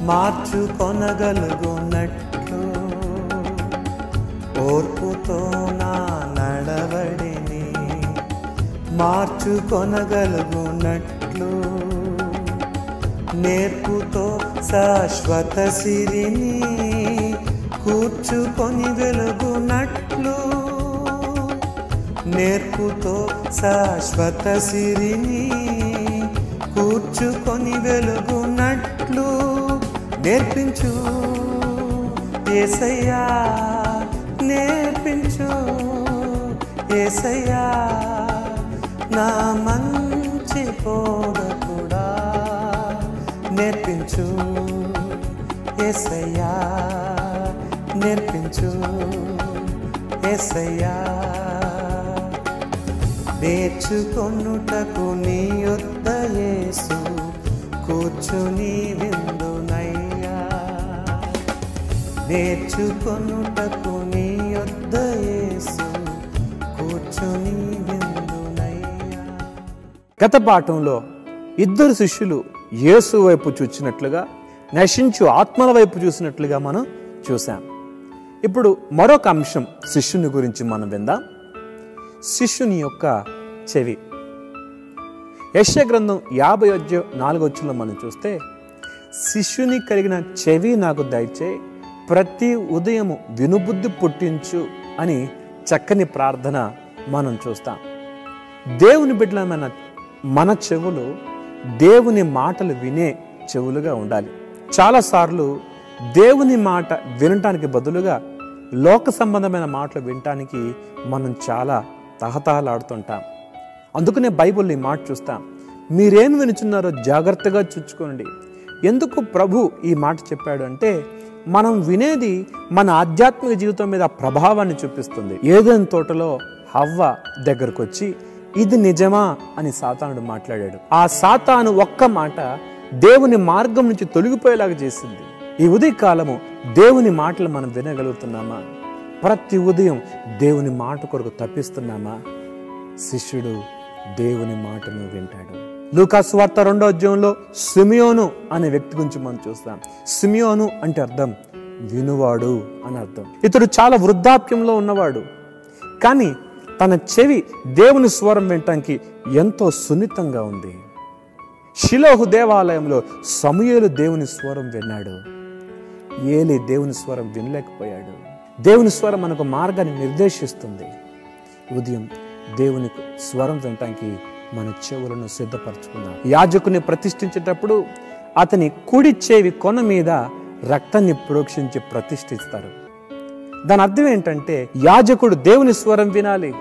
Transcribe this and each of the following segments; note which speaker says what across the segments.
Speaker 1: మార్చుకొనగలుగునట్లు ఓర్పుతో నా నడవడిని మార్చుకొనగలుగునట్లు నేర్పుతో శాశ్వత సిరిని కూర్చుకొని వెలుగునట్లు నేర్పుతో శాశ్వత సిరిని కూర్చుకొని వెలుగునట్లు నేర్పించు యేసయ్యా నేర్పించు యేసయ్యా నా మంచి బోధకుడా నేర్పించు యేసయ్యా నేర్పించు యేసయ్యా నేర్చుకొనుటకు నీ యొద్ద యేసు కూర్చుని విందునయ్యా నేర్చుకొనుటకు నీ యొద్ద యేసు కూర్చుని విందునయ్యా.
Speaker 2: గత పాఠంలో ఇద్దరు శిష్యులు యేసు వైపు చూచినట్లుగా నశించు ఆత్మల వైపు చూసినట్లుగా మనం చూసాం. ఇప్పుడు మరొక అంశం శిష్యుని గురించి మనం విందాం. శిష్యుని యొక్క చెవి. యెషయా గ్రంథం 54:4 మనం చూస్తే శిష్యుని కలిగిన చెవి నాకు దయచేయి, ప్రతి ఉదయము వినుబుద్ధి పుట్టించు అని చక్కని ప్రార్థన మనం చూస్తాం. దేవుని బిడ్డలమైన మన చెవులు దేవుని మాటలు వినే చెవులుగా ఉండాలి. చాలాసార్లు దేవుని మాట వినటానికి బదులుగా లోక సంబంధమైన మాటలు వినటానికి మనం చాలా తహతహలాడుతుంటాం. అందుకనే బైబిల్లో ఈ మాట చూస్తాం, మీరేం వినుచున్నారో జాగ్రత్తగా చూచుకోండి. ఎందుకు ప్రభు ఈ మాట చెప్పాడు అంటే, మనం వినేది మన ఆధ్యాత్మిక జీవితం మీద ప్రభావాన్ని చూపిస్తుంది. ఏదైనా తోటలో హవ్వ దగ్గరకు వచ్చి ఇది నిజమా అని సాతానుడు మాట్లాడాడు. ఆ సాతాను ఒక్క మాట దేవుని మార్గం నుంచి తొలగిపోయేలాగా చేసింది. ఈ ఉదయకాలము దేవుని మాటలు మనం వినగలుగుతున్నామా? ప్రతి ఉదయం దేవుని మాట కొరకు తప్పిస్తున్నామా? శిష్యుడు దేవుని మాటను వింటాడు. లూకా సువార్త 2వ అధ్యాయంలో సిమియోను అనే వ్యక్తి గురించి మనం చూస్తాం. సిమియోను అంటే అర్థం వినువాడు అని అర్థం. ఇతడు చాలా వృద్ధాప్యంలో ఉన్నవాడు, కానీ తన చెవి దేవుని స్వరం వినటానికి ఎంతో సున్నితంగా ఉంది. షిలోహు దేవాలయంలో సమూయేలు దేవుని స్వరం విన్నాడు, ఏలీ దేవుని స్వరం వినలేకపోయాడు. దేవుని స్వరం మనకు మార్గాన్ని నిర్దేశిస్తుంది. ఉదయం దేవుని స్వరం వినటానికి మన చెవులను సిద్ధపరచుకున్నాం. యాజకుని ప్రతిష్ఠించేటప్పుడు అతని కుడి చెవి కొన మీద రక్తాన్ని ప్రోక్షించి ప్రతిష్ఠిస్తారు. దాని అర్థం ఏంటంటే యాజకుడు దేవుని స్వరం వినాలి.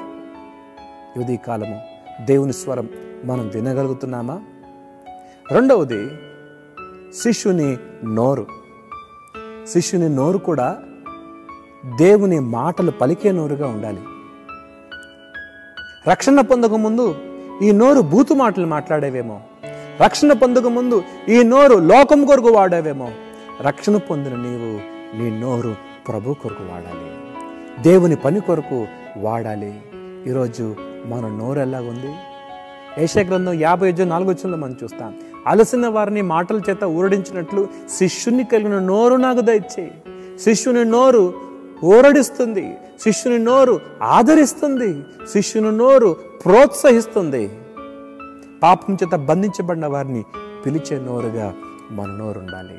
Speaker 2: ఉదయ కాలము దేవుని స్వరం మనం వినగలుగుతున్నామా? రెండవది శిష్యుని నోరు. శిష్యుని నోరు కూడా దేవుని మాటలు పలికే నోరుగా ఉండాలి. రక్షణ పొందక ముందు ఈ నోరు బూతు మాటలు మాట్లాడేవేమో, రక్షణ పొందక ముందు ఈ నోరు లోకం కొరకు వాడేవేమో. రక్షణ పొందిన నీవు నీ నోరు ప్రభు కొరకు వాడాలి, దేవుని పని కొరకు వాడాలి. ఈరోజు మన నోరు ఎలాగుంది? యెషయా గ్రంథం 50:4 మనం చూస్తాం, అలసిన వారిని మాటల చేత ఊరడించినట్లు శిష్యుని కలిగిన నోరు నాకు దయచేయి. శిష్యుని నోరు ఊరడిస్తుంది, శిష్యుని నోరు ఆదరిస్తుంది, శిష్యుని నోరు ప్రోత్సహిస్తుంది. పాపం చేత బంధించబడిన వారిని పిలిచే నోరుగా మన నోరు ఉండాలి.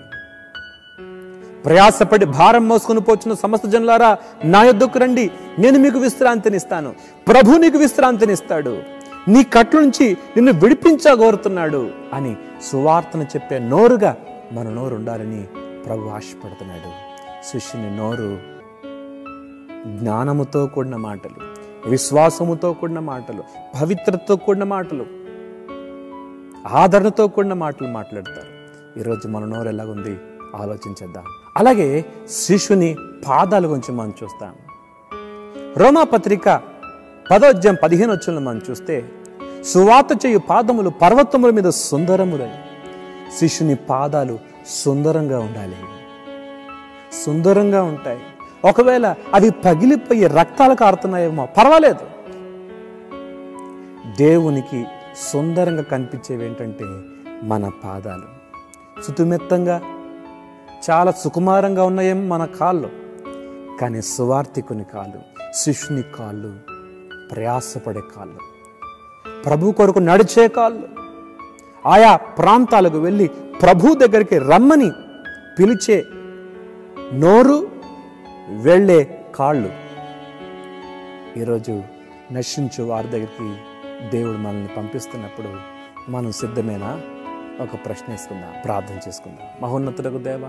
Speaker 2: ప్రయాసపడి భారం మోసుకొని పోచున్న సమస్త జనులారా నా యొద్దకు రండి, నేను మీకు విశ్రాంతినిస్తాను. ప్రభు నీకు విశ్రాంతినిస్తాడు, నీ కట్ల నుంచి నిన్ను విడిపించగోరుతున్నాడు అని సువార్తను చెప్పే నోరుగా మన నోరు ఉండాలని ప్రభు ఆశపడుతున్నాడు. శిష్యుని నోరు జ్ఞానముతో కూడిన మాటలు, విశ్వాసముతో కూడిన మాటలు, పవిత్రతతో కూడిన మాటలు, ఆదరణతో కూడిన మాటలు మాట్లాడతారు. ఈరోజు మన నోరు ఎలాగుంది ఆలోచించేద్దాం. అలాగే శిష్యుని పాదాల గురించి మనం చూస్తాం. రోమాపత్రిక 10:15 మనం చూస్తే సువార్త చేయు పాదములు పర్వతముల మీద సుందరములని. శిష్యుని పాదాలు సుందరంగా ఉండాలి, సుందరంగా ఉంటాయి. ఒకవేళ అవి పగిలిపోయి రక్తాలు కారుతున్నాయేమో పర్వాలేదు. దేవునికి సుందరంగా కనిపించేవి ఏంటంటే మన పాదాలు. సుతిమెత్తంగా చాలా సుకుమారంగా ఉన్నాయేమో మన కాళ్ళు, కానీ సువార్థికుని కాళ్ళు, శిష్యుని కాళ్ళు ప్రయాసపడే కాళ్ళు, ప్రభు కొరకు నడిచే కాళ్ళు, ఆయా ప్రాంతాలకు వెళ్ళి ప్రభు దగ్గరికి రమ్మని పిలిచే నోరు, వెళ్ళే కాళ్ళు. ఈరోజు నశించు వారి దగ్గరికి దేవుడు మనల్ని పంపిస్తున్నప్పుడు మనం సిద్ధమేనా? ఒక ప్రశ్న వేసుకుందాం, ప్రార్థన చేసుకుందాం. మహోన్నతుడకు దేవ,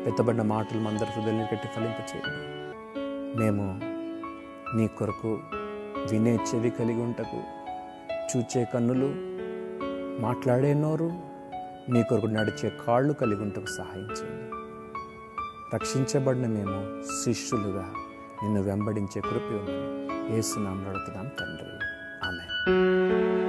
Speaker 2: పెద్దబడిన మాటలు మందరి హృదయాన్ని కట్టి ఫలింపచేయండి. మేము నీ కొరకు వినే చెవి కలిగి ఉంటకు, చూచే కన్నులు, మాట్లాడే నోరు, నీ కొరకు నడిచే కాళ్ళు కలిగి ఉంటకు సహాయం చేయండి. రక్షించబడిన మేము శిష్యులుగా నిన్ను వెంబడించే కృప యేసు నామములో అడుగుతున్నాం తండ్రి, ఆమేన్.